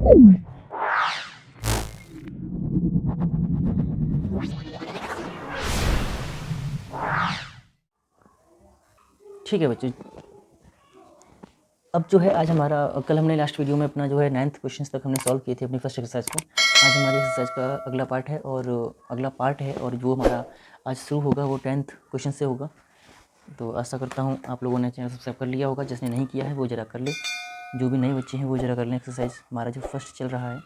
ठीक है बच्चों, अब जो है आज हमारा, कल हमने लास्ट वीडियो में अपना जो है 9th क्वेश्चन तक हमने सॉल्व किए थे अपनी फर्स्ट एक्सरसाइज को। आज हमारी एक्सरसाइज का अगला पार्ट है और जो हमारा आज शुरू होगा वो 10th क्वेश्चन से होगा। तो आशा करता हूँ आप लोगों ने चैनल सब्सक्राइब कर लिया होगा। जिसने नहीं किया है वो ज़रा कर ले, जो भी नए बच्चे हैं वो ज़रा कर लें। एक्सरसाइज हमारा जो फर्स्ट चल रहा है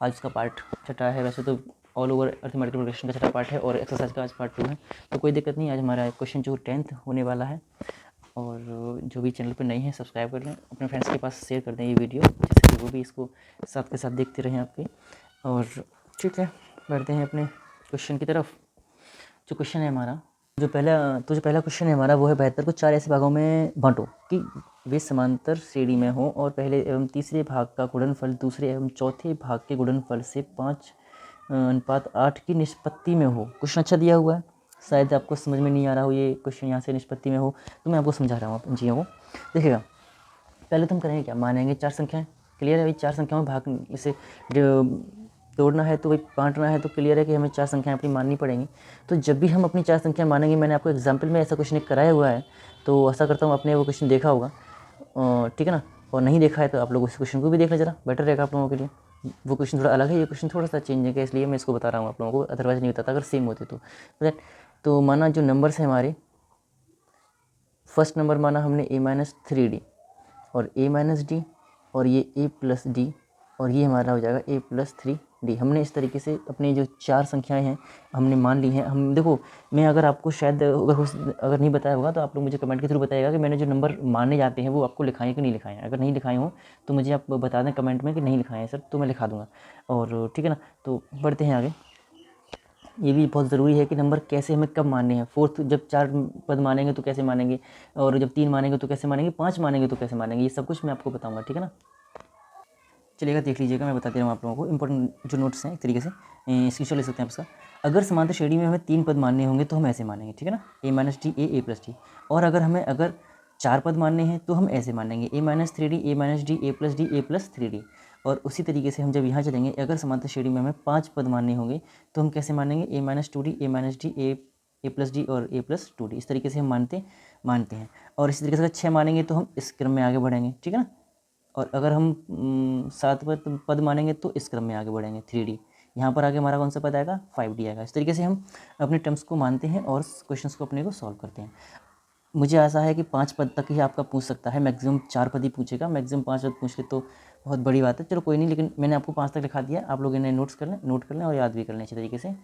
आज उसका पार्ट छठा है। वैसे तो ऑल ओवर अर्थमेटिकल प्रोग्रेशन का छठा पार्ट है और एक्सरसाइज का आज पार्ट 2 है, तो कोई दिक्कत नहीं। आज हमारा क्वेश्चन जो 10th होने वाला है। और जो भी चैनल पर नए हैं सब्सक्राइब कर लें, अपने फ्रेंड्स के पास शेयर कर दें ये वीडियो, जिससे कि वो भी इसको साथ के साथ देखते रहें आपके। और ठीक है, बढ़ते हैं अपने क्वेश्चन की तरफ। जो क्वेश्चन है हमारा, जो पहला क्वेश्चन है हमारा वो है 72 को 4 ऐसे भागों में बांटो कि वे समांतर श्रेणी में हो और पहले एवं तीसरे भाग का गुणनफल दूसरे एवं चौथे भाग के गुणनफल से 5:8 की निष्पत्ति में हो। क्वेश्चन अच्छा दिया हुआ है, शायद आपको समझ में नहीं आ रहा हो ये क्वेश्चन यहाँ से निष्पत्ति में हो, तो मैं आपको समझा रहा हूँ इन चीज़ों को। देखिएगा, पहले तो हम करेंगे क्या, मानेंगे 4 संख्याएं। क्लियर है भाई, 4 संख्याओं में भाग इसे तोड़ना है तो भाई बांटना है, तो क्लियर है कि हमें 4 संख्याएं अपनी माननी पड़ेंगी। तो जब भी हम अपनी 4 संख्या मानेंगे, मैंने आपको एग्जाम्पल में ऐसा क्वेश्चन एक कराया हुआ है, तो आशा करता हूँ आपने वो क्वेश्चन देखा होगा, ठीक है ना। और नहीं देखा है तो आप लोग उस क्वेश्चन को भी देख लें ज़रा, बेटर रहेगा आप लोगों के लिए। वो क्वेश्चन थोड़ा अलग है, ये क्वेश्चन थोड़ा सा चेंज है, इसलिए मैं इसको बता रहा हूँ आप लोगों को, अदरवाइज नहीं बताता अगर सेम होते तो माना जो नंबर्स हैं हमारे, फर्स्ट नंबर माना हमने a-3d और a-d और ये a+d और ये हमारा हो जाएगा a+3d। हमने इस तरीके से अपने जो 4 संख्याएं हैं हमने मान ली हैं। हम देखो, मैं अगर आपको शायद अगर नहीं बताया होगा तो आप लोग मुझे कमेंट के थ्रू बताइएगा कि मैंने जो नंबर मानने जाते हैं वो आपको लिखाए हैं कि नहीं लिखाए हैं। अगर नहीं लिखाए हों तो मुझे आप बता दें कमेंट में कि नहीं लिखाए हैं सर, तो मैं लिखा दूँगा। और ठीक है ना, तो बढ़ते हैं आगे। ये भी बहुत ज़रूरी है कि नंबर कैसे हमें कब मानने हैं। फोर्थ जब 4 पद मानेंगे तो कैसे मानेंगे, और जब 3 मानेंगे तो कैसे मानेंगे, 5 मानेंगे तो कैसे मानेंगे, ये सब कुछ मैं आपको बताऊंगा, ठीक है ना। चलिएगा देख लीजिएगा, मैं बताते रहूँ आप लोगों को इंपॉर्टेंट जो नोट्स हैं एक तरीके से स्क्रीनशॉट ले सकते हैं आप इसका। अगर समांतर श्रेणी में हमें 3 पद मानने होंगे तो हम ऐसे मानेंगे, ठीक है ना, a-d a+d। और अगर 4 पद मानने हैं तो हम ऐसे मानेंगे a-3d a-d a+d a+3d। और उसी तरीके से हम जब यहाँ चलेंगे, अगर समांतर श्रेणी में हमें 5 पद मानने होंगे तो हम कैसे मानेंगे a-2d a-d a+d और a+2d। इस तरीके से हम मानते हैं। और इसी तरीके से अगर 6 मानेंगे तो हम इस क्रम में आगे बढ़ेंगे, ठीक है ना। और अगर हम 7 पद मानेंगे तो इस क्रम में आगे बढ़ेंगे 3d। यहाँ पर आगे हमारा कौन सा पद आएगा, 5d आएगा। इस तरीके से हम अपने टर्म्स को मानते हैं और क्वेश्चंस को अपने को सॉल्व करते हैं। मुझे आशा है कि 5 पद तक ही आपका पूछ सकता है, मैक्सिमम 4 पद ही पूछेगा, मैक्सिमम 5 पद पूछ ले तो बहुत बड़ी बात है। चलो कोई नहीं, लेकिन मैंने आपको 5 तक लिखा दिया, आप लोग इन्हें नोट कर लें और याद भी कर लें अच्छे तरीके से।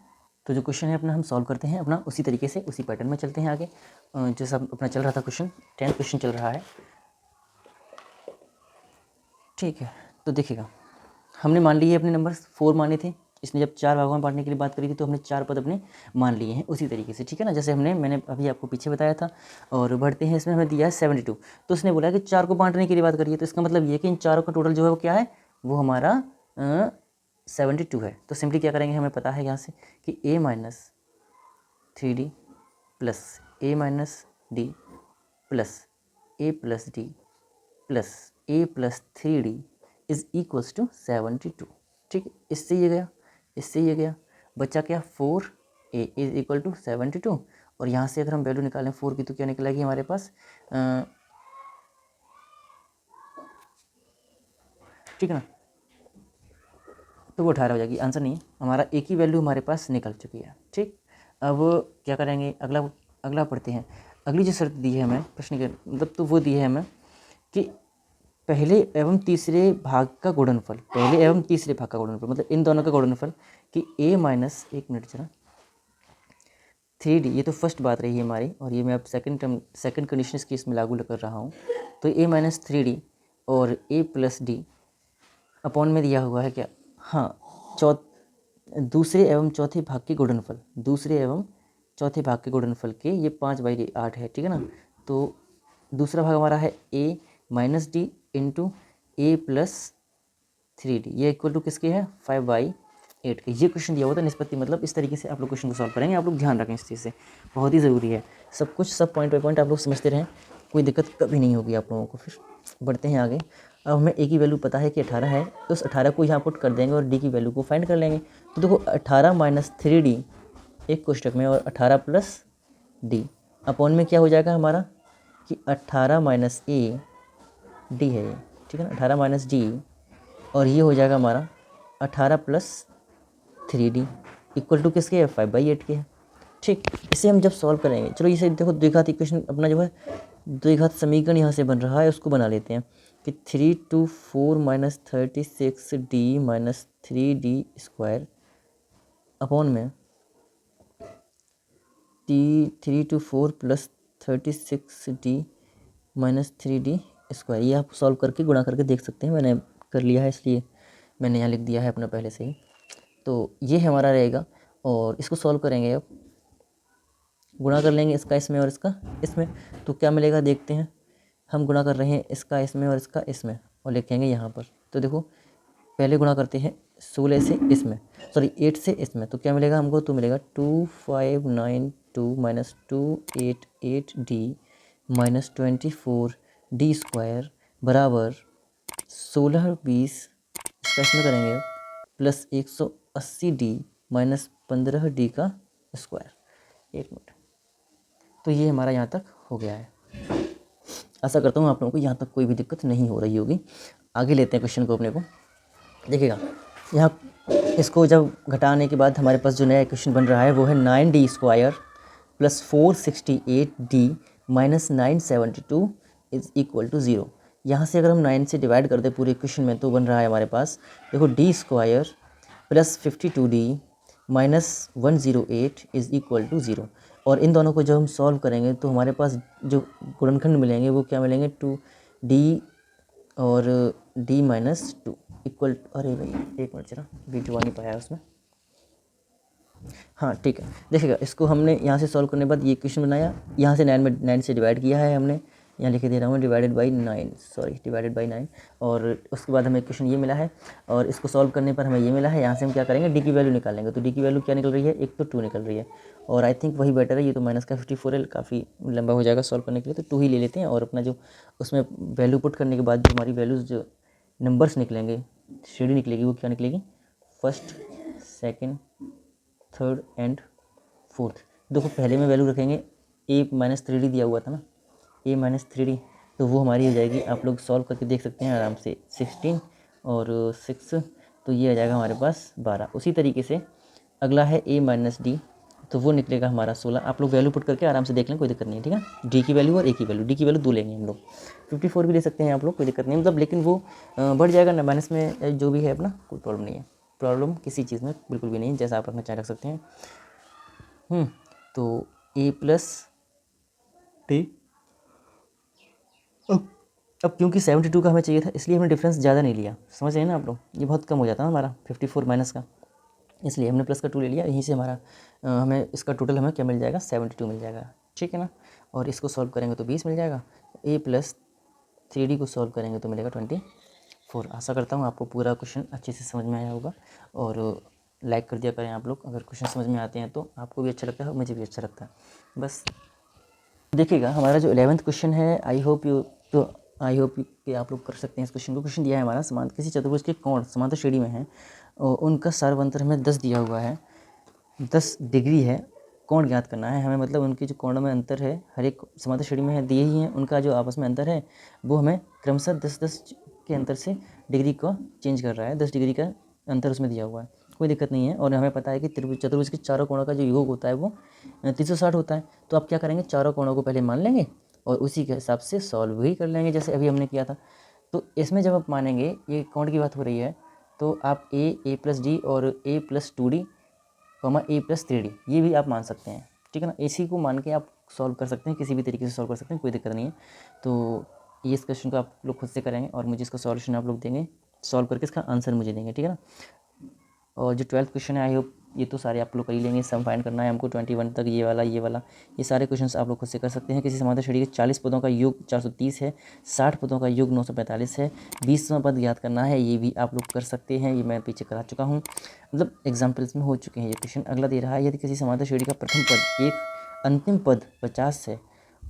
तो जो क्वेश्चन है अपना हम सॉल्व करते हैं अपना उसी तरीके से, उसी पैटर्न में चलते हैं आगे। जैसा अपना चल रहा था क्वेश्चन, 10th क्वेश्चन चल रहा है, ठीक है। तो देखिएगा, हमने मान लिए अपने नंबर 4 माने थे। इसने जब 4 भागों में बांटने के लिए बात करी थी तो हमने 4 पद अपने मान लिए हैं उसी तरीके से, ठीक है ना, जैसे मैंने अभी आपको पीछे बताया था। और बढ़ते हैं, इसमें हमें दिया है 72, तो उसने बोला कि 4 को बांटने के लिए बात करिए, तो इसका मतलब ये कि इन चारों का टोटल जो है वो क्या है, वो हमारा 72 है। तो सिंपली क्या करेंगे, हमें पता है यहाँ से कि a-3d plus a-d plus a+d plus a+3d is equals to 72, ठीक है। इससे ये गया, बचा क्या, 4a इज़ इक्वल टू 72। और यहाँ से अगर हम वैल्यू निकालें 4 की तो क्या निकलेगी हमारे पास, ठीक है ना, तो वो 18 हो जाएगी। आंसर नहीं है हमारा, एक ही वैल्यू हमारे पास निकल चुकी है, ठीक। अब क्या करेंगे, अगला पढ़ते हैं। अगली जो शर्त दी है हमें प्रश्न के मतलब, तो वो दी है हमें कि पहले एवं तीसरे भाग का गुणनफल, मतलब इन दोनों का गुणनफल कि एक मिनट जरा, 3d, ये तो फर्स्ट बात रही है हमारी, और ये मैं अब सेकंड कंडीशन इसकी इसमें लागू कर रहा हूँ। तो a-3d और a+d अपॉन में दिया हुआ है क्या, हाँ, दूसरे एवं चौथे भाग के गुणनफल के ये 5/8 है, ठीक है ना। तो दूसरा भाग हमारा है a-d इंटू a+3d, ये इक्वल टू किसके है, 5/8 के। ये क्वेश्चन दिया हुआ था निष्पत्ति, मतलब इस तरीके से आप लोग क्वेश्चन को सॉल्व करेंगे। आप लोग ध्यान रखें इस चीज़ से, बहुत ही ज़रूरी है। सब पॉइंट बाई पॉइंट आप लोग समझते रहें, कोई दिक्कत कभी नहीं होगी आप लोगों को। फिर बढ़ते हैं आगे। अब हमें ए की वैल्यू पता है कि 18 है, तो उस 18 को यहाँ पुट कर देंगे और डी की वैल्यू को फाइंड कर लेंगे। तो देखो 18 माइनस 3D एक कोष्टक में और 18 प्लस डी अपॉन में क्या हो जाएगा हमारा कि 18 माइनस ए डी है ये, ठीक है ना, 18 माइनस डी और ये हो जाएगा हमारा 18 प्लस 3D इक्वल टू किसके है 5/8 के है। ठीक, इसे हम जब सॉल्व करेंगे, चलो इसे देखो द्विघात इक्वेशन अपना जो है द्विघात समीकरण यहाँ से बन रहा है उसको बना लेते हैं कि 3/4 minus 36D minus 3D² upon में 3/4 प्लस 36D माइनस 3D²। ये आप सॉल्व करके गुणा करके देख सकते हैं, मैंने कर लिया है इसलिए मैंने यहाँ लिख दिया है अपना पहले से ही। तो ये हमारा रहेगा और इसको सॉल्व करेंगे, अब गुणा कर लेंगे इसका इसमें और इसका इसमें, तो क्या मिलेगा देखते हैं। हम गुणा कर रहे हैं इसका इसमें और इसका इसमें और लिखेंगे यहाँ पर। तो देखो पहले गुणा करते हैं 16 से इसमें, सॉरी 8 से इसमें, तो क्या मिलेगा हमको, तो मिलेगा 2592 माइनस 288D माइनस 24D² बराबर 1620 इसका इसमें करेंगे प्लस 180D माइनस 15D का स्क्वायर। एक मिनट, तो ये हमारा यहाँ तक हो गया है। आशा करता हूँ आप लोगों को यहाँ तक कोई भी दिक्कत नहीं हो रही होगी। आगे लेते हैं क्वेश्चन को अपने को। देखिएगा यहाँ इसको जब घटाने के बाद हमारे पास जो नया क्वेश्चन बन रहा है वो है 9D² plus 468D minus 972 is equal to 0। यहाँ से अगर हम 9 से डिवाइड कर दें पूरे क्वेश्चन में तो बन रहा है हमारे पास देखो D² plus 52D minus 108 is equal to 0। और इन दोनों को जब हम सॉल्व करेंगे तो हमारे पास जो गुणनखंड मिलेंगे वो क्या मिलेंगे 2D और D माइनस 2 इक्वल, अरे भाई एक मिनट जरा वीडियो आ नहीं पाया उसमें, हाँ ठीक है। देखिएगा इसको हमने यहाँ से सॉल्व करने के बाद ये क्वेश्चन बनाया, यहाँ से 9 से डिवाइड किया है हमने, यहाँ लिख दे रहा हूँ डिवाइडेड बाई 9, और उसके बाद हमें क्वेश्चन ये मिला है और इसको सॉल्व करने पर हमें ये मिला है। यहाँ से हम क्या करेंगे डी की वैल्यू निकालेंगे, तो डी की वैल्यू क्या निकल रही है, एक तो 2 निकल रही है और आई थिंक वही बेटर है। ये तो माइनस का 54 है, काफ़ी लंबा हो जाएगा सॉल्व करने के लिए, तो 2 ही ले लेते हैं और अपना जो उसमें वैल्यू पुट करने के बाद जो हमारी वैल्यूज़ जो नंबर्स निकलेंगे, श्रेणी निकलेगी, वो क्या निकलेगी, first, second, third and fourth. देखो पहले में वैल्यू रखेंगे ए माइनस 3D दिया हुआ था ना, ए माइनस 3D, तो वो हमारी हो जाएगी, आप लोग सॉल्व करके देख सकते हैं आराम से, 16 और 6, तो ये आ जाएगा हमारे पास 12। उसी तरीके से अगला है ए माइनस डी, तो वो निकलेगा हमारा 16। आप लोग वैल्यू पुट करके आराम से देख लें, कोई दिक्कत नहीं है, ठीक है। डी की वैल्यू और ए की वैल्यू, डी की वैल्यू 2 लेंगे हम लोग, 54 भी ले सकते हैं आप लोग, कोई दिक्कत नहीं, मतलब लेकिन वो बढ़ जाएगा ना माइनस में, जो भी है अपना कोई प्रॉब्लम नहीं है, प्रॉब्लम किसी चीज़ में बिल्कुल भी नहीं है, जैसा आप रखना चाहे रख सकते हैं। तो ए प्लस डी, अब क्योंकि 72 का हमें चाहिए था इसलिए हमने डिफरेंस ज़्यादा नहीं लिया, समझ रहे हैं ना आप लोग, ये बहुत कम हो जाता है हमारा 54 माइनस का, इसलिए हमने प्लस का 2 ले लिया। यहीं से हमारा हमें इसका टोटल हमें क्या मिल जाएगा, 72 मिल जाएगा, ठीक है ना। और इसको सॉल्व करेंगे तो 20 मिल जाएगा, ए प्लस 3D को सॉल्व करेंगे तो मिलेगा 24। आशा करता हूँ आपको पूरा क्वेश्चन अच्छे से समझ में आया होगा और लाइक कर दिया करें आप लोग, अगर क्वेश्चन समझ में आते हैं तो आपको भी अच्छा लगता है और मुझे भी अच्छा लगता है। बस देखिएगा हमारा जो 11th क्वेश्चन है, आई होप कि आप लोग कर सकते हैं इस क्वेश्चन को। क्वेश्चन दिया है हमारा, समान किसी चतुर्भुज के कोण समांतर श्रेणी में है और उनका सर्वांतर हमें 10 दिया हुआ है, 10 डिग्री है, कोण ज्ञात करना है हमें, मतलब उनके जो कोणों में अंतर है, हर एक समांतर श्रेणी में है दिए ही हैं, उनका जो आपस में अंतर है वो हमें क्रमशः 10-10 के अंतर से डिग्री को चेंज कर रहा है, 10 डिग्री का अंतर उसमें दिया हुआ है, कोई दिक्कत नहीं है। और हमें पता है कि चतुर्भुज के चारों कोणों का जो योग होता है वो 360 होता है। तो आप क्या करेंगे, चारों कोणों को पहले मान लेंगे और उसी के हिसाब से सॉल्व भी कर लेंगे, जैसे अभी हमने किया था। तो इसमें जब आप मानेंगे, ये कोण की बात हो रही है, तो आप ए प्लस डी और ए प्लस 2D ए प्लस 3D ये भी आप मान सकते हैं, ठीक है ना। इसी को मान के आप सॉल्व कर सकते हैं, किसी भी तरीके से सॉल्व कर सकते हैं, कोई दिक्कत नहीं है। तो ये इस क्वेश्चन को आप लोग खुद से करेंगे और मुझे इसका सॉल्यूशन आप लोग देंगे, सॉल्व करके इसका आंसर मुझे देंगे, ठीक है ना। और जो 12th क्वेश्चन है, आई होप ये तो सारे आप लोग कर ही लेंगे, सम फाइंड करना है हमको 21 तक, ये वाला ये सारे क्वेश्चंस आप लोग खुद से कर सकते हैं। किसी समांतर श्रेणी के 40 पदों का योग 430 है, 60 पदों का योग 945 है, 20वां पद ज्ञात करना है, ये भी आप लोग कर सकते हैं, ये मैं पीछे करा चुका हूँ, मतलब एग्जाम्पल्स में हो चुके हैं ये क्वेश्चन। अगला दे रहा है, यदि किसी समांतर श्रेणी का प्रथम पद एक अंतिम पद 50 है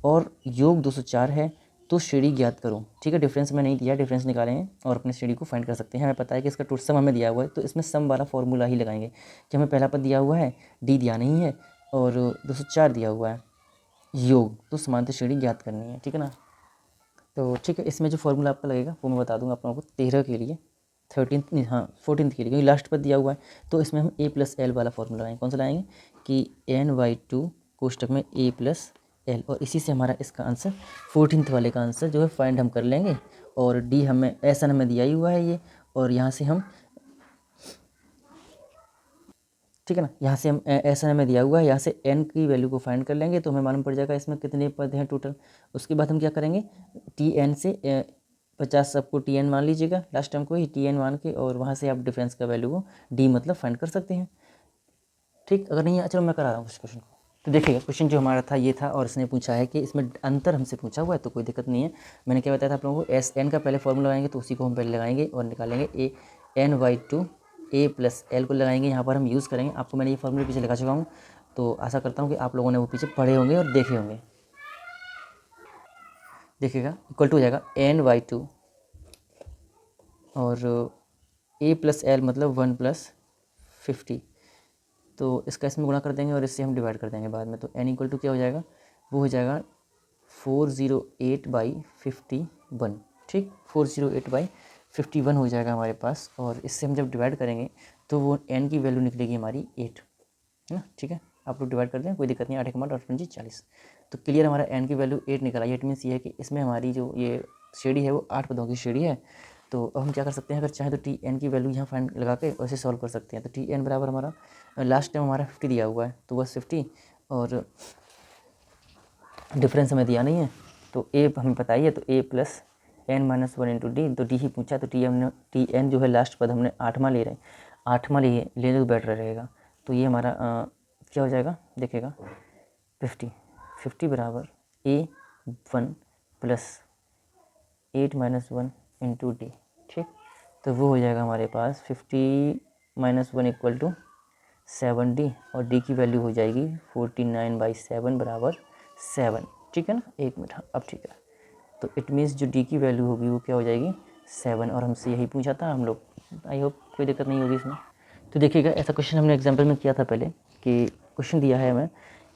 और योग 204 है तो श्रेणी ज्ञात करो। ठीक है, डिफरेंस में नहीं दिया, डिफरेंस निकालेंगे और अपने श्रेणी को फाइंड कर सकते हैं। हमें पता है कि इसका टोटल सम हमें दिया हुआ है, तो इसमें सम वाला फॉर्मूला ही लगाएंगे कि हमें पहला पद दिया हुआ है, डी दिया नहीं है और 204 दिया हुआ है योग, तो समांतर श्रेणी ज्ञात करनी है। ठीक है ना, तो ठीक है, इसमें जो फॉर्मूला आपका लगेगा वो मैं बता दूंगा आप लोगों को 13 के लिए, 13 हाँ 14 के लिए, क्योंकि लास्ट पद दिया हुआ है। तो इसमें हम a + l वाला फॉर्मूला लगाएंगे। कौन सा लाएंगे कि n/2 कोष्टक में a + l, और इसी से हमारा इसका आंसर 14th वाले का आंसर जो है फाइंड हम कर लेंगे। और डी हमें ऐसा हमें दिया ही हुआ है ये, और यहाँ से हम, ठीक है ना, यहाँ से हम ऐसा हमें दिया हुआ है, यहाँ से n की वैल्यू को फाइंड कर लेंगे तो हमें मालूम पड़ जाएगा इसमें कितने पद हैं टोटल। उसके बाद हम क्या करेंगे, tn से 50 सबको tn मान लीजिएगा, लास्ट टाइम को ही tn मान के, और वहाँ से आप डिफरेंस का वैल्यू को d मतलब फाइंड कर सकते हैं। ठीक, अगर नहीं है चलो मैं करा रहा हूँ उस क्वेश्चन को। तो देखिएगा क्वेश्चन जो हमारा था ये था, और इसने पूछा है कि इसमें अंतर हमसे पूछा हुआ है, तो कोई दिक्कत नहीं है। मैंने क्या बताया था आप लोगों को, एस एन का पहले फॉर्मूला लगाएंगे, तो उसी को हम पहले लगाएंगे और निकालेंगे ए n/2 a + l को लगाएंगे, यहाँ पर हम यूज़ करेंगे। आपको मैंने ये फॉर्मूले पीछे लगा चुका हूँ, तो आशा करता हूँ कि आप लोगों ने वो पीछे पढ़े होंगे और देखे होंगे। देखिएगा इक्वल टू हो जाएगा n/2 और a + l मतलब 1 + 50, तो इसका इसमें गुणा कर देंगे और इससे हम डिवाइड कर देंगे बाद में। तो n इक्वल टू क्या हो जाएगा, वो हो जाएगा 408/51। ठीक, 408/51 हो जाएगा हमारे पास, और इससे हम जब डिवाइड करेंगे तो वो n की वैल्यू निकलेगी हमारी 8, है ना। ठीक है, आप लोग डिवाइड कर दें, कोई दिक्कत नहीं। 8 1 8 5 40, तो क्लियर हमारा n की वैल्यू 8 निकल आई। इट मीन्स ये है कि इसमें हमारी जो ये श्रेणी है वो 8 पदों की श्रेणी है। तो अब हम क्या कर सकते हैं, अगर चाहें तो tn की वैल्यू यहाँ फाइंड लगा के वैसे सॉल्व कर सकते हैं। तो tn बराबर हमारा लास्ट टाइम हमारा 50 दिया हुआ है, तो बस 50, और डिफरेंस हमें दिया नहीं है, तो a हमें पता ही है, तो a + n - 1 × d, तो d ही पूछा, तो tn जो है लास्ट पद हमने 8वां ले रहे हैं, 8वां ले तो बेटर रहेगा। तो ये हमारा क्या हो जाएगा, देखिएगा 50 बराबर a1 + 8 - 1 × d। ठीक, तो वो हो जाएगा हमारे पास 50 - 1 = 7d, और d की वैल्यू हो जाएगी 49/7 बराबर 7। ठीक है ना, एक मिनट, हाँ अब ठीक है। तो इट मीन्स जो d की वैल्यू होगी वो क्या हो जाएगी 7, और हमसे यही पूछा था हम लोग। आई होप कोई दिक्कत नहीं होगी इसमें। तो देखिएगा ऐसा क्वेश्चन हमने एग्जाम्पल में किया था पहले, कि क्वेश्चन दिया है हमें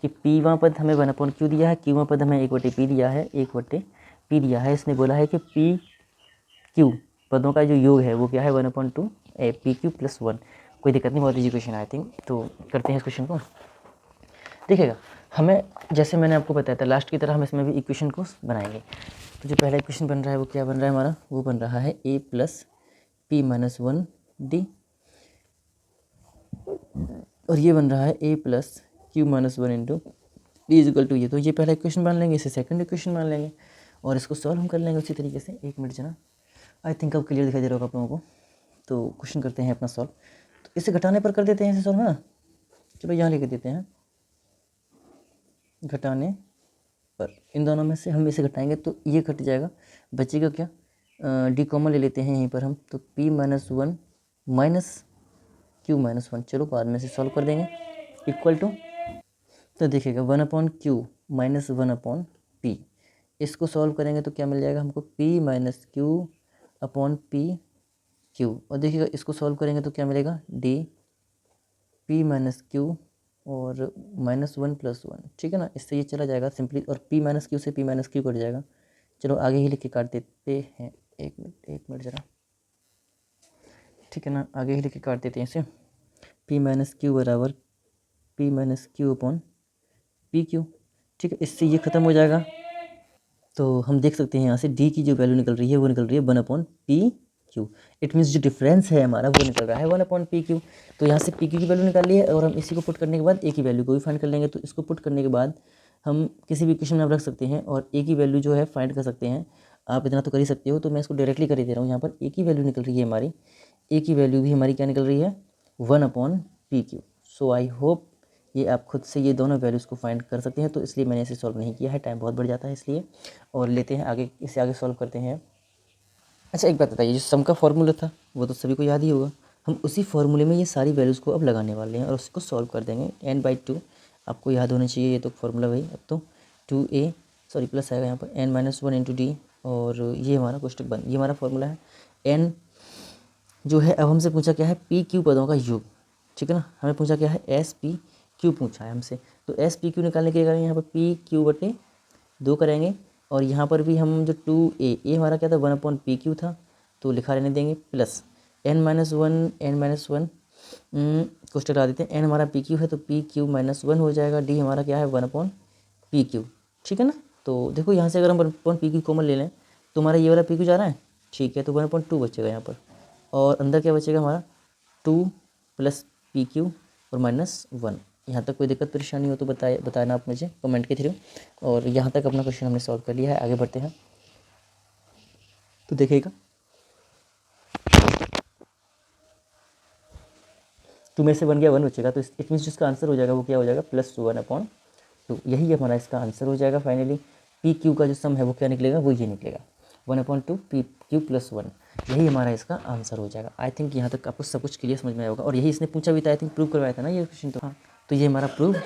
कि p पद हमें 1/q दिया है, q पद हमें 1/p दिया है, 1/p दिया है। इसने बोला है कि p q पदों का जो योग है वो क्या है 1/2 pq + 1। कोई दिक्कत नहीं, बहुत ईजी क्वेश्चन आई थिंक। तो करते हैं इस क्वेश्चन को। देखिएगा हमें, जैसे मैंने आपको बताया था लास्ट की तरह, हम इसमें भी इक्वेशन को बनाएंगे। तो जो पहला इक्वेशन बन रहा है वो क्या बन रहा है हमारा, वो बन रहा है a + p - 1d, और ये बन रहा है a + q - 1 × d = ये। तो ये पहला इक्वेशन मान लेंगे, इसे सेकंड इक्वेशन मान लेंगे, और इसको सॉल्व हम कर लेंगे उसी तरीके से। एक मिनट जना, आई थिंक अब क्लियर दिखाई दे रहा होगा आप लोगों को। तो क्वेश्चन करते हैं अपना सॉल्व। तो इसे घटाने पर कर देते हैं इसे सॉल्व, है ना। चलो यहाँ लेके देते हैं, घटाने पर इन दोनों में से हम इसे घटाएंगे तो ये घट जाएगा, बचेगा क्या, डी कॉमन ले लेते हैं यहीं पर हम। तो p - 1 - q - 1, चलो बाद में से सॉल्व कर देंगे, इक्वल टू, तो देखिएगा 1/q - 1/p, इसको सॉल्व करेंगे तो क्या मिल जाएगा हमको, p - q/p q, और देखिएगा इसको सॉल्व करेंगे तो क्या मिलेगा, d p - q और -1 + 1। ठीक है ना, इससे ये चला जाएगा सिंपली, और p - q से p - q कट जाएगा। चलो आगे ही लिख के काट देते हैं, एक मिनट ज़रा, ठीक है ना, आगे ही लिख के काट देते हैं इसे। p - q बराबर p - q/pq। ठीक है, इससे ये ख़त्म हो जाएगा। तो हम देख सकते हैं यहाँ से d की जो वैल्यू निकल रही है वो निकल रही है 1/pq। इट मीन्स जो डिफरेंस है हमारा वो निकल रहा है 1/pq। तो यहाँ से pq की वैल्यू निकाल ली है, और हम इसी को पुट करने के बाद a की वैल्यू को भी फाइंड कर लेंगे। तो इसको पुट करने के बाद हम किसी भी इक्वेशन में रख सकते हैं और a की वैल्यू जो है फाइंड कर सकते हैं। आप इतना तो कर ही सकते हो, तो मैं इसको डायरेक्टली कर ही दे रहा हूँ। यहाँ पर a की वैल्यू निकल रही है हमारी, a की वैल्यू भी हमारी क्या निकल रही है 1/pq। सो आई होप ये आप खुद से ये दोनों वैल्यूज़ को फाइंड कर सकते हैं। तो इसलिए मैंने इसे सॉल्व नहीं किया है, टाइम बहुत बढ़ जाता है इसलिए। और लेते हैं आगे, इसे आगे सॉल्व करते हैं। अच्छा एक बात बताइए, जो सम का फॉर्मूला था वो तो सभी को याद ही होगा, हम उसी फॉर्मूले में ये सारी वैल्यूज़ को अब लगाने वाले हैं और उसको सॉल्व कर देंगे। n/2 आपको याद होना चाहिए, ये तो फॉर्मूला भाई। अब तो सॉरी प्लस आएगा यहाँ पर n-1 इंटू डी, और ये हमारा कोष्टक बंद। ये हमारा फॉर्मूला है। n जो है, अब हमसे पूछा क्या है, पी क्यू पदों का योग, ठीक है ना। हमें पूछा क्या है, एस पी क्यू पूछा है हमसे। तो एस पी क्यू निकालने के लिए यहाँ पर पी क्यू बटे 2 करेंगे, और यहाँ पर भी हम जो 2a हमारा क्या था, 1/pq था, तो लिखा रहने देंगे, प्लस n-1 कोष्टक लगा देते हैं। n हमारा पी क्यू है तो पी क्यू -1 हो जाएगा। डी हमारा क्या है, 1/pq, ठीक है ना। तो देखो यहाँ से अगर हम 1/pq कॉमन ले लें तो हमारा ये वाला pq जा रहा है, ठीक है, तो 1/2 बचेगा यहाँ पर, और अंदर क्या बचेगा हमारा 2 + pq और -1। यहाँ तक कोई दिक्कत परेशानी हो तो बताना आप मुझे कमेंट के थ्रू। और यहाँ तक अपना क्वेश्चन हमने सॉल्व कर लिया है, आगे बढ़ते हैं। तो देखिएगा 2 में से 1 गया, 1 बचेगा, तो इट मीन्स जिसका आंसर हो जाएगा वो क्या हो जाएगा, +1/2। यही हमारा इसका आंसर हो जाएगा फाइनली। पी क्यू का जो सम है वो क्या निकलेगा, वो ये निकलेगा 1/2 pq + 1। यही हमारा इसका आंसर हो जाएगा। आई थिंक यहाँ तक आपको सब कुछ क्लियर समझ में आया होगा। और यही इसने पूछा भी था, आई थिंक प्रूव करवाया था ना ये क्वेश्चन। तो हाँ, तो ये हमारा प्रूव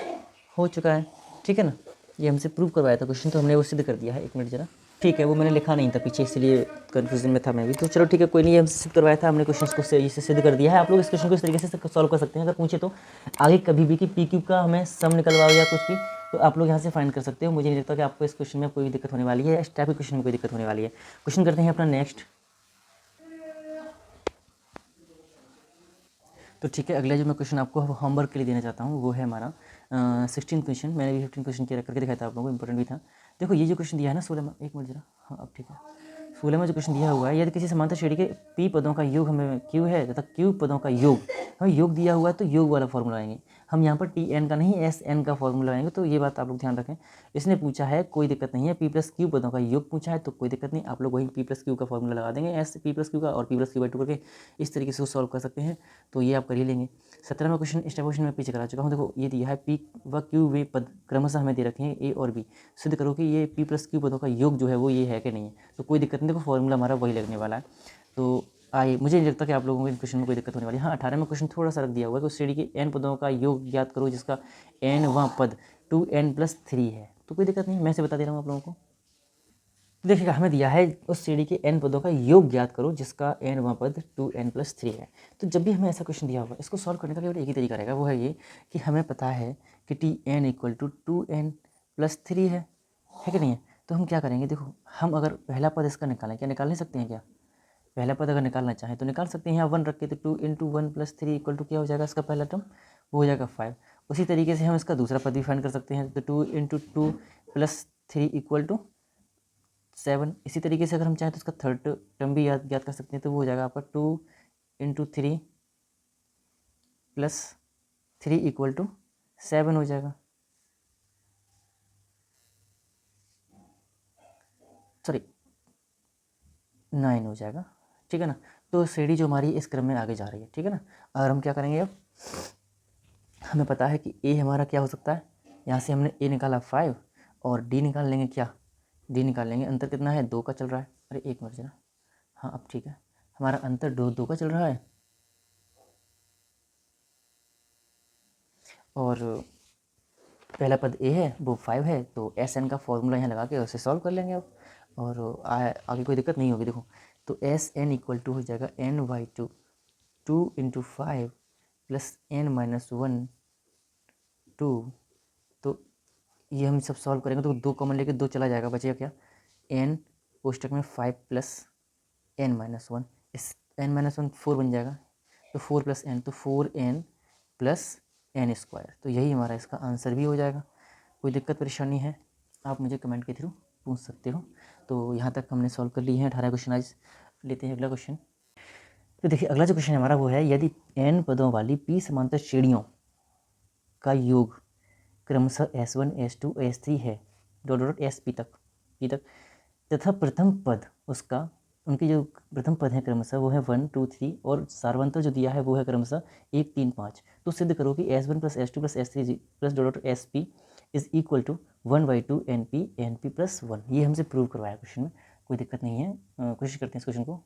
हो चुका है, ठीक है ना। ये हमसे प्रूव करवाया था क्वेश्चन, तो हमने वो सिद्ध कर दिया है। 1 मिनट जरा, ठीक है, वो मैंने लिखा नहीं था पीछे, इसलिए कन्फ्यूजन में था मैं भी। तो चलो ठीक है, कोई नहीं, ये हमसे सिद्ध करवाया था हमने, क्वेश्चन को सही से सिद्ध कर दिया है। आप लोग इस क्वेश्चन को इस तरीके से सॉल्व कर सकते हैं। अगर पूछे तो आगे कभी भी कि पी क्यू का हमें सम निकलवाओ या कुछ भी, तो आप लोग यहाँ से फाइंड कर सकते हो। मुझे नहीं लगता कि आपको इस क्वेश्चन में कोई दिक्कत होने वाली है, इस टाइप के क्वेश्चन में कोई दिक्कत होने वाली है। क्वेश्चन करते हैं अपना नेक्स्ट। तो ठीक है, अगला जो मैं क्वेश्चन आपको होमवर्क के लिए देना चाहता हूँ वो है हमारा 16 क्वेश्चन। मैंने भी 15 क्वेश्चन किया करके दिखाया था आप लोगों को, इंपॉर्टेंट भी था। देखो ये जो क्वेश्चन दिया है ना 16 में, 1 मिनट जरा, हाँ अब ठीक है, 16 में जो क्वेश्चन दिया हुआ है, यदि किसी समांतर श्रेणी के पी पदों का योग हमें क्यू है तथा क्यू पदों का योग हमें योग दिया हुआ है, तो योग वाला फॉर्मूला आएंगे हम यहाँ पर। टी एन का नहीं, एस एन का फॉर्मूला आएंगे। तो ये बात आप लोग ध्यान रखें। इसने पूछा है, कोई दिक्कत नहीं है, पी प्लस क्यू पदों का योग पूछा है तो कोई दिक्कत नहीं, आप लोग वही पी प्लस क्यू का फॉर्मूला लगा देंगे, एस पी प्लस क्यू का और पी प्लस क्यू बाई 2 करके इस तरीके से सॉल्व कर सकते हैं। तो ये आप कर ही लेंगे। 17वां क्वेश्चन, इस क्वेश्चन में पीछे करा चुका हूँ। देखो ये दिया है, पी व क्यू वे पद क्रमशः हमें दे रखे हैं ए और बी, सिद्ध करो कि ये पी प्लस क्यू पदों का योग जो है वो ये है कि नहीं है। तो कोई दिक्कत नहीं, देखो फॉर्मूला हमारा वही लगने वाला है। तो आइए, मुझे नहीं लगता कि आप लोगों को इन क्वेश्चन में कोई दिक्कत होने वाली है। हाँ, 18 में क्वेश्चन थोड़ा सा रख दिया हुआ है कि उस श्रेणी के एन पदों का योग ज्ञात करो जिसका n वां पद 2n+3 है। तो कोई दिक्कत नहीं, मैं से बता दे रहा हूँ आप लोगों को। तो देखिएगा, हमें दिया है उस श्रेणी के n पदों का योग ज्ञात करो जिसका n वां पद 2n+3 है। तो जब भी हमें ऐसा क्वेश्चन दिया होगा, इसको सॉल्व करने का केवल एक ही तरीका रहेगा, वो है ये कि हमें पता है कि Tn = 2n+3 है कि नहीं है। तो हम क्या करेंगे, देखो हम अगर पहला पद इसका निकालें, क्या निकाल नहीं सकते हैं क्या? पहला पद अगर निकालना चाहें तो निकाल सकते हैं। यहाँ 1 रख के, तो 2 × 1+3 = क्या हो जाएगा, इसका पहला टर्म वो हो जाएगा 5। उसी तरीके से हम इसका दूसरा पद भी फाइंड कर सकते हैं। तो 2 × 2+3 = 7। इसी तरीके से अगर हम चाहें तो इसका थर्ड टर्म भी याद कर सकते हैं। तो वो हो जाएगा आपका 2 × 3 + 3 = 7 हो जाएगा, सॉरी 9 हो जाएगा, ठीक है ना। तो श्रेणी जो हमारी इस क्रम में आगे जा रही है, ठीक है ना। और हम क्या करेंगे, अब हमें पता है कि ए हमारा क्या हो सकता है, यहाँ से हमने ए निकाला 5 और डी निकाल लेंगे, क्या डी निकाल लेंगे। अंतर कितना है, 2 का चल रहा है। अरे 1 मिनट जरा, हाँ अब ठीक है, हमारा अंतर 2 का चल रहा है। और पहला पद ए है, वो 5 है, तो एस एन का फॉर्मूला यहाँ लगा के उसे सॉल्व कर लेंगे अब। और आगे कोई दिक्कत नहीं होगी। देखो तो एस एन = हो जाएगा n/2 2 × 5 + n-1 2। तो ये हम सब सॉल्व करेंगे तो 2 कॉमन लेके 2 चला जाएगा, बचेगा क्या, n कोष्टक में 5 + n-1, इस n-1 4 बन जाएगा, तो 4 + n, तो 4n + n²। तो यही हमारा इसका आंसर भी हो जाएगा। कोई दिक्कत परेशानी है आप मुझे कमेंट के थ्रू पूछ सकते हो। तो यहाँ तक हमने सॉल्व कर लिए हैं 18 क्वेश्चन। आज लेते हैं अगला क्वेश्चन। तो देखिए अगला जो क्वेश्चन हमारा वो है, यदि n पदों वाली p समांतर श्रेणियों का योग क्रमशः S1 S2 S3 है SP तक तथा प्रथम पद उसका, उनके जो प्रथम पद है क्रमशः वो है 1 2 3 और सारवंतर जो दिया है वो है क्रमशः 1 3 5। तो सिद्ध करो कि S1 + S2 + S3 + SP = 1/2 NP + 1। ये हमसे प्रूव करवाया क्वेश्चन में, कोई दिक्कत नहीं है। कोशिश करते हैं इस क्वेश्चन को।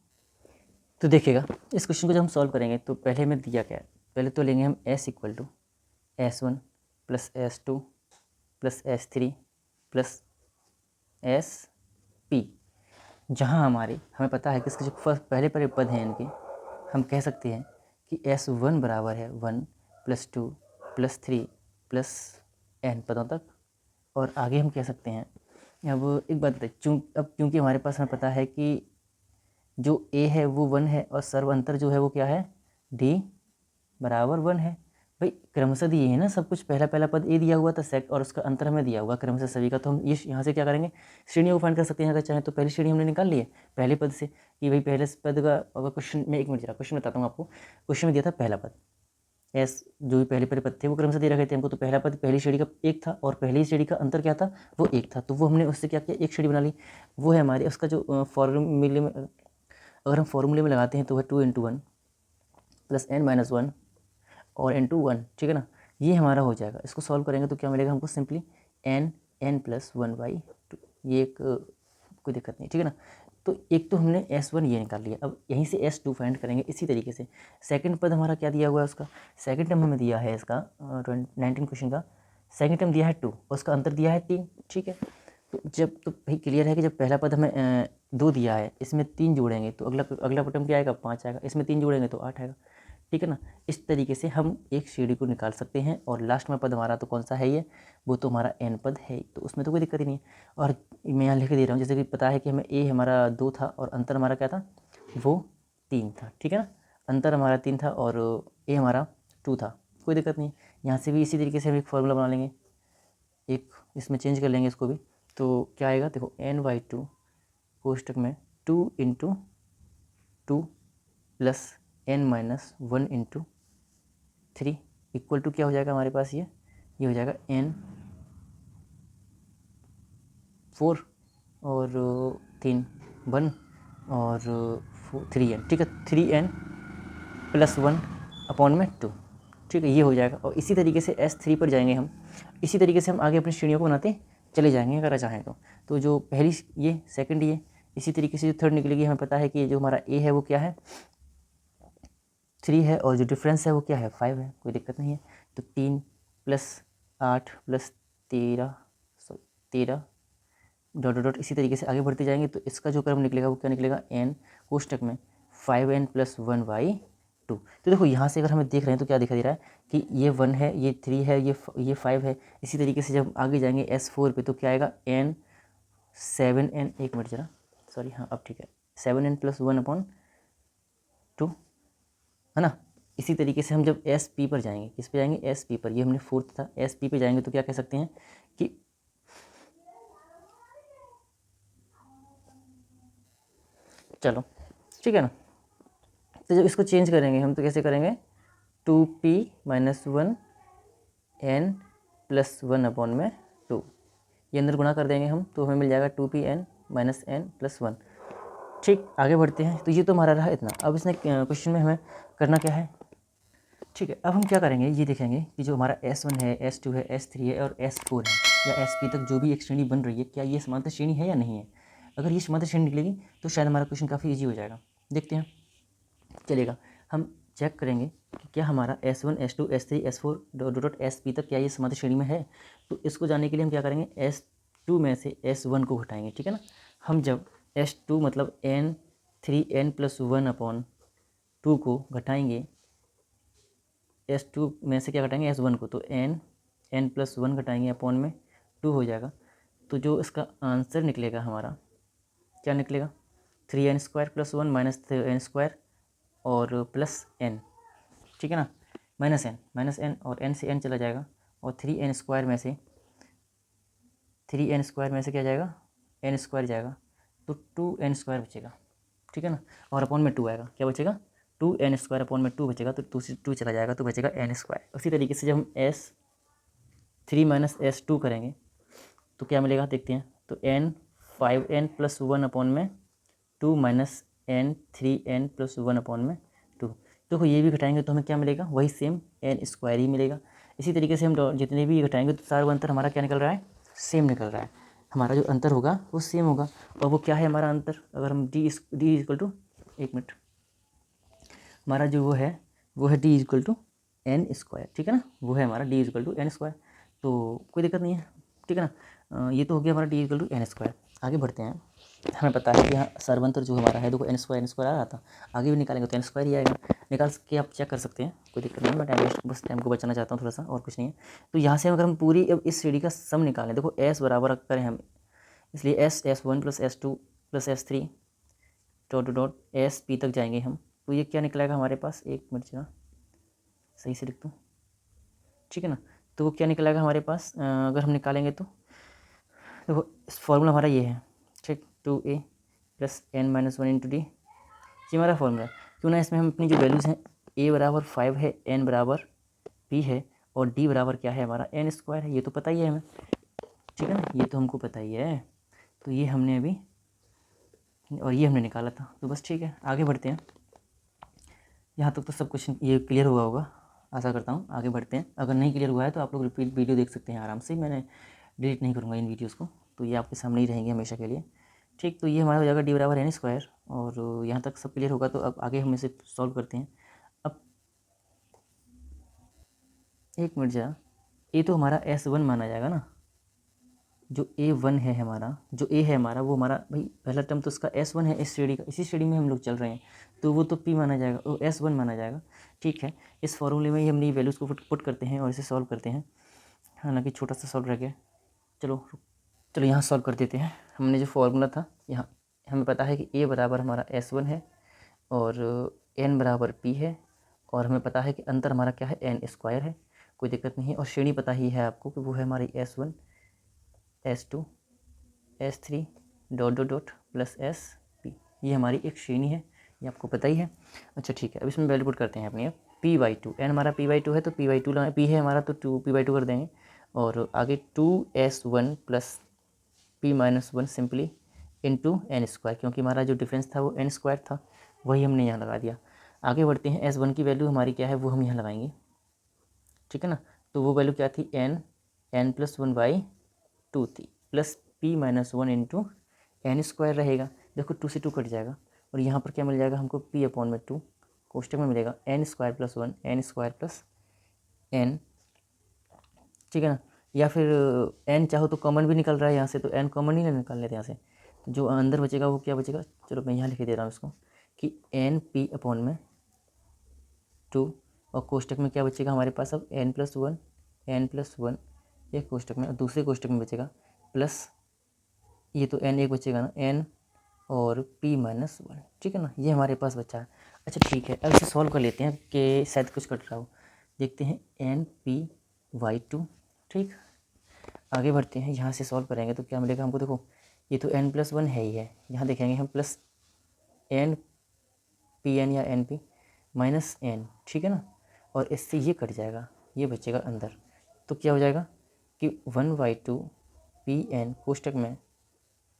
तो देखिएगा इस क्वेश्चन को जब हम सॉल्व करेंगे तो पहले हमें दिया क्या है, पहले तो लेंगे हम S = S1 + S2 + S3 + S P, जहाँ हमें पता है कि इसके जो फर्स्ट पहले पद हैं इनके, हम कह सकते हैं कि S1 बराबर है 1 + 2 + 3 + n पदों तक। और आगे हम कह सकते हैं, अब एक बात बताइए, क्योंकि हमारे पास हमें पता है कि जो a है वो 1 है और सर्व अंतर जो है वो क्या है, d बराबर 1 है। भाई क्रमशः दिए है ना सब कुछ, पहला पद a दिया हुआ था और उसका अंतर हमें दिया हुआ क्रमशः सभी का, तो हम ये यहाँ से क्या करेंगे, श्रेणियों को फाइंड कर सकते हैं अगर चाहें तो। पहली श्रेणी हमने निकाल ली है पहले पद से कि भाई पहले पद का, अगर क्वेश्चन में, एक मिनट जरा क्वेश्चन बताता हूँ आपको। क्वेश्चन में दिया था पहला पद एस, जो भी पहले पद थे वो क्रमशः दे रखे थे हमको, तो पहला पद पहली श्रेणी का 1 था और पहली श्रेणी का अंतर क्या था, वो 1 था, तो वो हमने उससे क्या किया, एक श्रेणी बना ली। वो है हमारे, उसका जो फॉर्मूले में, अगर हम फॉर्मूले में लगाते हैं तो वह 2 × 1 + n - 1 और n × 1, ठीक है ना। ये हमारा हो जाएगा। इसको सॉल्व करेंगे तो क्या मिलेगा हमको, सिंपली n + 1/2। ये एक कोई दिक्कत नहीं, ठीक है ना। तो एक तो हमने S1 ये निकाल लिया, अब यहीं से S2 फाइंड करेंगे इसी तरीके से। सेकंड पद हमारा क्या दिया हुआ है, उसका सेकंड टर्म हमें दिया है, इसका 19 क्वेश्चन का सेकंड टर्म दिया है 2 और उसका अंतर दिया है 3, ठीक है। तो भाई क्लियर है कि जब पहला पद हमें 2 दिया है, इसमें 3 जोड़ेंगे तो अगला टर्म क्या आएगा, 5 आएगा, इसमें 3 जोड़ेंगे तो 8 आएगा, ठीक है ना। इस तरीके से हम एक श्रेणी को निकाल सकते हैं। और लास्ट में पद हमारा तो कौन सा है, ये वो तो हमारा n पद है, तो उसमें तो कोई दिक्कत ही नहीं है। और मैं यहाँ लिख दे रहा हूँ, जैसे कि पता है कि हमें a हमारा 2 था और अंतर हमारा क्या था, वो 3 था, ठीक है ना। अंतर हमारा 3 था और a हमारा 2 था, कोई दिक्कत नहीं। यहाँ से भी इसी तरीके से हम एक फॉर्मूला बना लेंगे, एक इसमें चेंज कर लेंगे इसको भी, तो क्या आएगा, देखो n/2 कोष्टक में 2 × 2 + n - 1 × 3 इक्वल टू क्या हो जाएगा हमारे पास, ये हो जाएगा n4 और 3 1 और 3n, ठीक है, 3n + 1/2, ठीक है, ये हो जाएगा। और इसी तरीके से S3 पर जाएंगे हम, इसी तरीके से हम आगे अपनी श्रेणियों को बनाते चले जाएंगे अगर चाहें तो जो पहली ये, सेकंड ये, इसी तरीके से जो थर्ड निकलेगी, हमें पता है कि जो हमारा a है वो क्या है, 3 है और जो डिफरेंस है वो क्या है, 5 है, कोई दिक्कत नहीं है। तो 3 + 8 + 13 डॉट इसी तरीके से आगे बढ़ते जाएंगे, तो इसका जो क्रम निकलेगा वो क्या निकलेगा, n कोष्टक में 5n + 1/2। तो देखो यहाँ से अगर हमें देख रहे हैं तो क्या दिखाई दे रहा है कि ये 1 है, ये 3 है, ये 5 है। इसी तरीके से जब आगे जाएंगे S4 पे तो क्या आएगा, n 7n, एक मिनट जरा, सॉरी, हाँ अब ठीक है, 7n + 1/2, है ना। इसी तरीके से हम जब SP पर जाएंगे, किस पे जाएंगे, SP पर, ये हमने 4th था, SP पे जाएंगे तो क्या कह सकते हैं कि चलो ठीक है ना। तो जब इसको चेंज करेंगे हम तो कैसे करेंगे, 2p - 1 n + 1/2, ये अंदर गुणा कर देंगे हम तो हमें मिल जाएगा 2pn - n + 1। ठीक, आगे बढ़ते हैं। तो ये तो हमारा रहा इतना। अब इसने क्वेश्चन में हमें करना क्या है, ठीक है। अब हम क्या करेंगे, ये देखेंगे कि जो हमारा S1 है, S2 है, S3 है और S4 है या SP तक जो भी एक श्रेणी बन रही है, क्या ये समांतर श्रेणी है या नहीं है। अगर ये समांतर श्रेणी निकलेगी तो शायद हमारा क्वेश्चन काफ़ी ईजी हो जाएगा। देखते हैं, चलेगा। हम चेक करेंगे कि क्या हमारा S1, S2, S3, S4 dot SP तक क्या ये समांतर श्रेणी में है। तो इसको जानने के लिए हम क्या करेंगे, S2 में से S1 को घटाएंगे, ठीक है ना। हम जब S2 मतलब n 3n + 1/2 को घटाएंगे, S2 में से क्या घटाएंगे, S1 को, तो n + 1 घटाएंगे अपॉन में 2 हो जाएगा। तो जो इसका आंसर निकलेगा हमारा, क्या निकलेगा, 3n² + 1 - 3n² और +n, ठीक है ना, -n और n से n चला जाएगा और 3n² में से क्या जाएगा, n² जाएगा, तो 2n² बचेगा, ठीक है ना। और अपॉन में 2 आएगा, क्या बचेगा, 2n² अपॉन में 2 बचेगा, तो 2 चला जाएगा तो बचेगा n²। उसी तरीके से जब हम S3 - S2 करेंगे तो क्या मिलेगा, देखते हैं। तो n 5n + 1/2 n 3n + 1/2। देखो ये भी घटाएंगे तो हमें क्या मिलेगा, वही सेम n² ही मिलेगा। इसी तरीके से हम जितने भी घटाएंगे तो सारा अंतर हमारा क्या निकल रहा है, सेम निकल रहा है। हमारा जो अंतर होगा वो सेम होगा। और वो क्या है हमारा अंतर, अगर हम d = एक मिनट, हमारा जो वो है d = n², ठीक है ना, वो है हमारा d = n²। तो कोई दिक्कत नहीं है, ठीक है ना। ये तो हो गया हमारा d = n²। आगे बढ़ते हैं। हमें पता है कि यहाँ सर्वंतर जो हमारा है देखो एन स्क्वायर आ रहा था, आगे भी निकालेंगे तो एन स्क्वायर ही आएगा। निकाल के आप चेक कर सकते हैं, कोई दिक्कत नहीं है, मैं टाइम वेस्ट बस टाइम को बचाना चाहता हूँ थोड़ा सा, और कुछ नहीं है। तो यहाँ से अगर हम पूरी अब इस श्रेणी का सम निकालें, देखो एस बराबर करें हम, इसलिए S1 + S2 + S3 dot dot S P तक जाएंगे हम। तो ये क्या निकलेगा हमारे पास, एक मिनट जरा सही से लिख दूँ, ठीक है ना। तो वो क्या निकलेगा हमारे पास, अगर हम निकालेंगे तो देखो फॉर्मूला हमारा ये है, ठीक, 2a + n - 1 × d, ये हमारा फॉर्मूला है। क्यों ना इसमें हम अपनी जो वैल्यूज़ हैं, a बराबर 5 है, n बराबर p है, और d बराबर क्या है हमारा n² है, ये तो पता ही है हमें, ठीक है ना, ये तो हमको पता ही है। तो ये हमने अभी, और ये हमने निकाला था, तो बस ठीक है, आगे बढ़ते हैं। यहाँ तक तो सब कुछ ये क्लियर हुआ होगा, आशा करता हूँ। आगे बढ़ते हैं, अगर नहीं क्लियर हुआ है तो आप लोग रिपीट वीडियो देख सकते हैं आराम से, मैंने डिलीट नहीं करूँगा इन वीडियोज़ को, तो ये आपके सामने ही रहेंगे हमेशा के लिए, ठीक। तो ये हमारा हो जाएगा d बराबर n², और यहाँ तक सब क्लियर होगा। तो अब आगे हम इसे सॉल्व करते हैं। अब एक मिनट जरा, ये तो हमारा S1 माना जाएगा ना, जो A1 है हमारा, जो A है हमारा, वो हमारा भाई पहला टर्म तो उसका S1 है, इस श्रेणी का, इसी श्रेणी में हम लोग चल रहे हैं, तो वो तो P माना जाएगा, वो S1 माना जाएगा, ठीक है। इस फॉर्मूले में ही हमने वैल्यूज़ को पुट करते हैं और इसे सॉल्व करते हैं, हालांकि छोटा सा सॉल्व रह गया। चलो यहाँ सॉल्व कर देते हैं। हमने जो फॉर्मूला था, यहाँ हमें पता है कि A बराबर हमारा S1 है और n बराबर P है, और हमें पता है कि अंतर हमारा क्या है, n² है, कोई दिक्कत नहीं है। और श्रेणी पता ही है आपको कि वो है हमारी S1 S2 S3 dot dot dot plus SP, ये हमारी एक श्रेणी है, ये आपको पता ही है। अच्छा ठीक है, अब इसमें वैल्यू पुट करते हैं अपनी। अब P/2, n हमारा P/2 है, तो P/2 P है हमारा, तो 2 P/2 कर देंगे, और आगे 2S1 + P - 1 simply into n², क्योंकि हमारा जो डिफरेंस था वो n² था, वही हमने यहाँ लगा दिया। आगे बढ़ते हैं, S1 की वैल्यू हमारी क्या है वो हम यहाँ लगाएंगे, ठीक है ना। तो वो वैल्यू क्या थी, n + 1/2 थी, प्लस P - 1 इंटू n² रहेगा, देखो 2 से 2 कट जाएगा, और यहाँ पर क्या मिल जाएगा हमको, P/2 कोष्टक में मिलेगा n² + 1 n² + n, ठीक है ना। या फिर n चाहो तो कॉमन भी निकल रहा है यहाँ से, तो n कॉमन ही ना निकाल लेते यहाँ से, तो जो अंदर बचेगा वो क्या बचेगा, चलो मैं यहाँ लिख दे रहा हूँ इसको कि nP/2, और कोष्टक में क्या बचेगा हमारे पास अब n + 1 एक कोष्टक में, और दूसरे कोष्टक में बचेगा प्लस, ये तो n एक बचेगा ना, n और P - 1, ठीक है ना, ये हमारे पास बचा है। अच्छा ठीक है, अब इसे सॉल्व कर लेते हैं कि शायद कुछ कट रहा हो, देखते हैं nP/2, ठीक। आगे बढ़ते हैं, यहाँ से सॉल्व करेंगे तो क्या मिलेगा हमको, देखो ये तो n + 1 है ही है, यहाँ देखेंगे हम प्लस nPn या nP माइनस n, ठीक है ना, और इससे ये कट जाएगा, ये बचेगा अंदर, तो क्या हो जाएगा कि 1/2 Pn कोष्टक में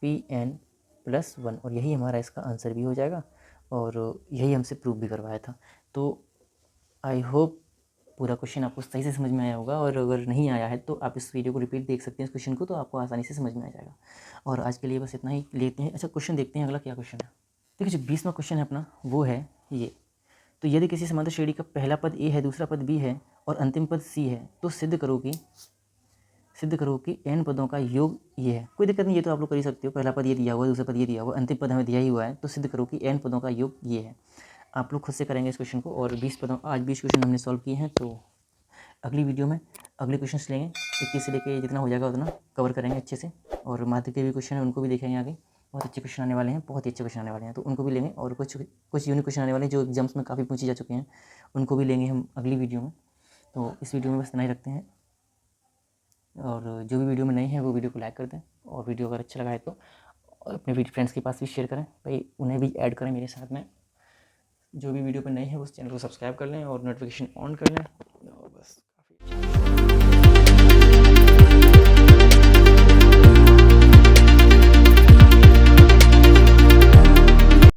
Pn + 1, और यही हमारा इसका आंसर भी हो जाएगा, और यही हमसे प्रूव भी करवाया था। तो आई होप पूरा क्वेश्चन आपको सही से समझ में आया होगा, और अगर नहीं आया है तो आप इस वीडियो को रिपीट देख सकते हैं इस क्वेश्चन को, तो आपको आसानी से समझ में आ जाएगा। और आज के लिए बस इतना ही लेते हैं। अच्छा क्वेश्चन देखते हैं, अगला क्या क्वेश्चन है। देखिए जो 20वां क्वेश्चन है अपना वो है ये, तो यदि किसी समांतर श्रेणी का पहला पद A है, दूसरा पद B है और अंतिम पद C है, तो सिद्ध करो कि n पदों का योग ये है। कोई दिक्कत नहीं, ये तो आप लोग कर ही सकते हो, पहला पद ये दिया हुआ है, दूसरा पद ये दिया हुआ है, अंतिम पद हमें दिया ही हुआ है, तो सिद्ध करो कि n पदों का योग ये है। आप लोग खुद से करेंगे इस क्वेश्चन को, और 20 क्वेश्चन हमने सॉल्व किए हैं, तो अगली वीडियो में अगले क्वेश्चन लेंगे, 21 से लेके जितना हो जाएगा उतना कवर करेंगे अच्छे से, और माध्यमिक के भी क्वेश्चन है उनको भी देखेंगे आगे, बहुत अच्छे क्वेश्चन आने वाले हैं, बहुत ही अच्छे क्वेश्चन आने वाले हैं, तो उनको भी लेंगे, और कुछ यूनिक क्वेश्चन आने वाले हैं जो एग्जाम्स में काफ़ी पूछे जा चुके हैं, उनको भी लेंगे हम अगली वीडियो में। तो इस वीडियो में बस इतना ही रखते हैं, और जो भी वीडियो में नए हैं वो वीडियो को लाइक कर दें, और वीडियो अगर अच्छा लगा है तो अपने फ्रेंड्स के पास भी शेयर करें, भाई उन्हें भी ऐड करें मेरे साथ में। जो भी वीडियो पर नए हैं उस चैनल को सब्सक्राइब कर लें और नोटिफिकेशन ऑन कर लें, और बस।